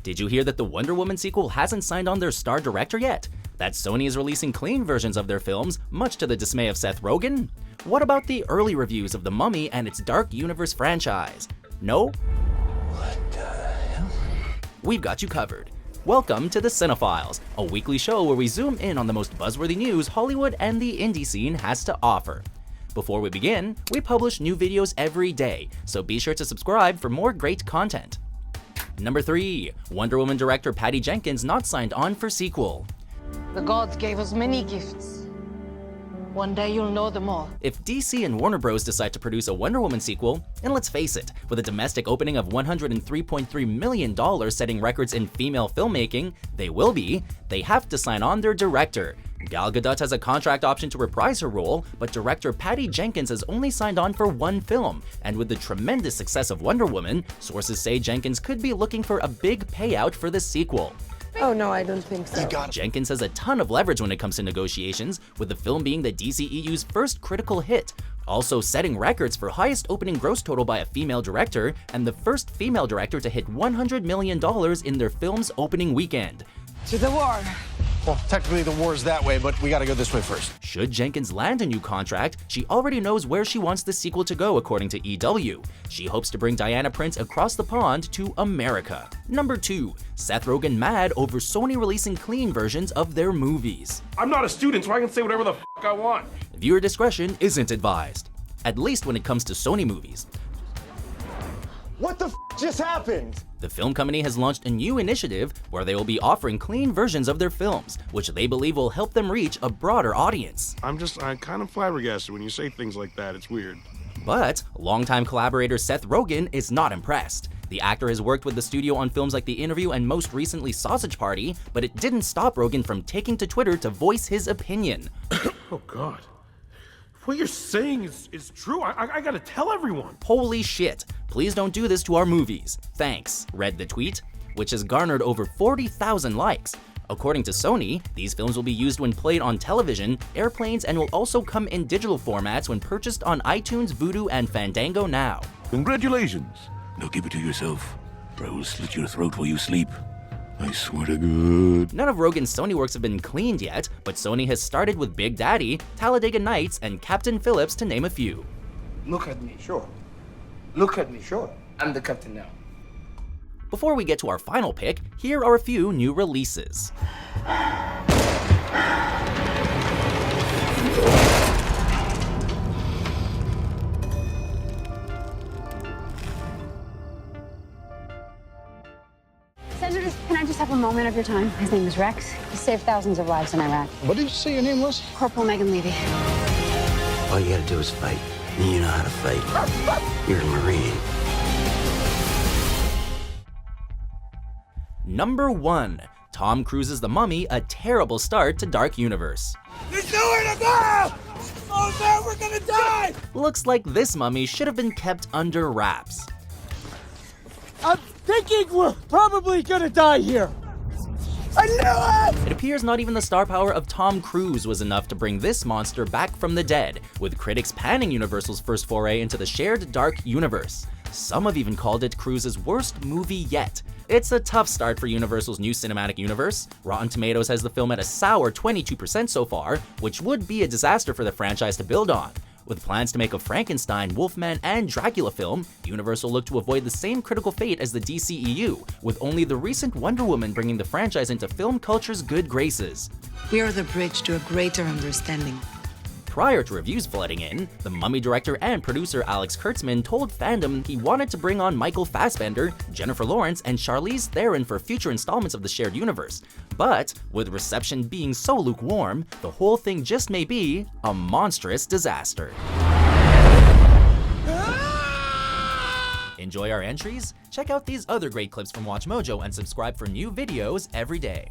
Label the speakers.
Speaker 1: Did you hear that the Wonder Woman sequel hasn't signed on their star director yet? That Sony is releasing clean versions of their films, much to the dismay of Seth Rogen? What about the early reviews of The Mummy and its Dark Universe franchise? No?
Speaker 2: What the hell?
Speaker 1: We've got you covered. Welcome to the CineFiles, a weekly show where we zoom in on the most buzzworthy news Hollywood and the indie scene has to offer. Before we begin, we publish new videos every day, so be sure to subscribe for more great content. Number 3. Wonder Woman director Patty Jenkins not signed on for sequel.
Speaker 3: The gods gave us many gifts. One day you'll know them all.
Speaker 1: If DC and Warner Bros. Decide to produce a Wonder Woman sequel, and let's face it, with a domestic opening of $103.3 million setting records in female filmmaking, they have to sign on their director. Gal Gadot has a contract option to reprise her role, but director Patty Jenkins has only signed on for one film, and with the tremendous success of Wonder Woman, sources say Jenkins could be looking for a big payout for the sequel.
Speaker 4: Oh no, I don't think so.
Speaker 1: Jenkins has a ton of leverage when it comes to negotiations, with the film being the DCEU's first critical hit, also setting records for highest opening gross total by a female director, and the first female director to hit $100 million in their film's opening weekend.
Speaker 3: To the war.
Speaker 2: Well, technically the war's that way, but we gotta go this way first.
Speaker 1: Should Jenkins land a new contract, she already knows where she wants the sequel to go, according to EW. She hopes to bring Diana Prince across the pond to America. Number 2. Seth Rogen mad over Sony releasing clean versions of their movies.
Speaker 5: I'm not a student, so I can say whatever the f I want.
Speaker 1: Viewer discretion isn't advised, at least when it comes to Sony movies.
Speaker 2: What the f just happened?
Speaker 1: The film company has launched a new initiative where they will be offering clean versions of their films, which they believe will help them reach a broader audience.
Speaker 5: I'm kind of flabbergasted when you say things like that. It's weird.
Speaker 1: But longtime collaborator Seth Rogen is not impressed. The actor has worked with the studio on films like The Interview and most recently Sausage Party, but it didn't stop Rogen from taking to Twitter to voice his opinion.
Speaker 5: Oh God. What you're saying is true. I gotta tell everyone.
Speaker 1: Holy shit, please don't do this to our movies. Thanks, read the tweet, which has garnered over 40,000 likes. According to Sony, these films will be used when played on television, airplanes, and will also come in digital formats when purchased on iTunes, Vudu, and Fandango now.
Speaker 6: Congratulations. Now keep it to yourself, or I will slit your throat while you sleep. I swear to God.
Speaker 1: None of Rogen's Sony works have been cleaned yet, but Sony has started with Big Daddy, Talladega Nights, and Captain Phillips to name a few.
Speaker 7: Look at me, sure. Look at me, sure. I'm the captain now.
Speaker 1: Before we get to our final pick, here are a few new releases.
Speaker 8: Senator, can I just have a moment of your time? His name is Rex. He saved thousands of lives in Iraq.
Speaker 2: What did you say your name was?
Speaker 8: Corporal Megan Leavey.
Speaker 6: All you gotta do is fight. And you know how to fight. You're a Marine.
Speaker 1: Number 1. Tom Cruise's The Mummy, a terrible start to Dark Universe.
Speaker 7: There's nowhere to go! Oh man, we're gonna die!
Speaker 1: Looks like this mummy should have been kept under wraps.
Speaker 7: I'm thinking we're probably gonna die here. I knew it!
Speaker 1: It appears not even the star power of Tom Cruise was enough to bring this monster back from the dead, with critics panning Universal's first foray into the shared Dark Universe. Some have even called it Cruise's worst movie yet. It's a tough start for Universal's new cinematic universe. Rotten Tomatoes has the film at a sour 22% so far, which would be a disaster for the franchise to build on. With plans to make a Frankenstein, Wolfman, and Dracula film, Universal looked to avoid the same critical fate as the DCEU, with only the recent Wonder Woman bringing the franchise into film culture's good graces.
Speaker 4: We are the bridge to a greater understanding.
Speaker 1: Prior to reviews flooding in, the Mummy director and producer Alex Kurtzman told fandom he wanted to bring on Michael Fassbender, Jennifer Lawrence, and Charlize Theron for future installments of the shared universe. But with reception being so lukewarm, the whole thing just may be a monstrous disaster. Enjoy our entries? Check out these other great clips from WatchMojo and subscribe for new videos every day.